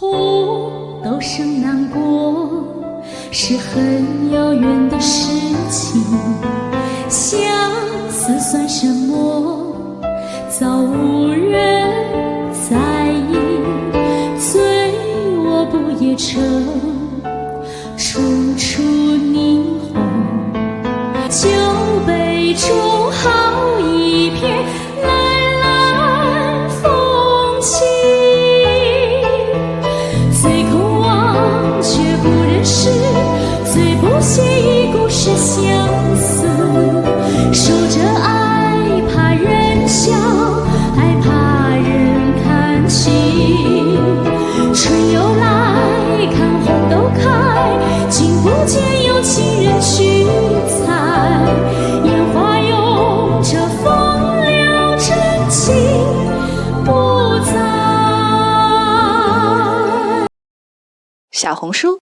湖都生难过，是很遥远的事情。相思算什么？早无人在意。醉卧不夜城，处处霓虹。酒杯中好一片蓝蓝风景。最空忘却不忍释，最不屑一顾是相思。守着爱怕人笑，爱怕人看清。春又来，看红豆开，竟不见有情人去采。烟花拥着风流真情不在。小红书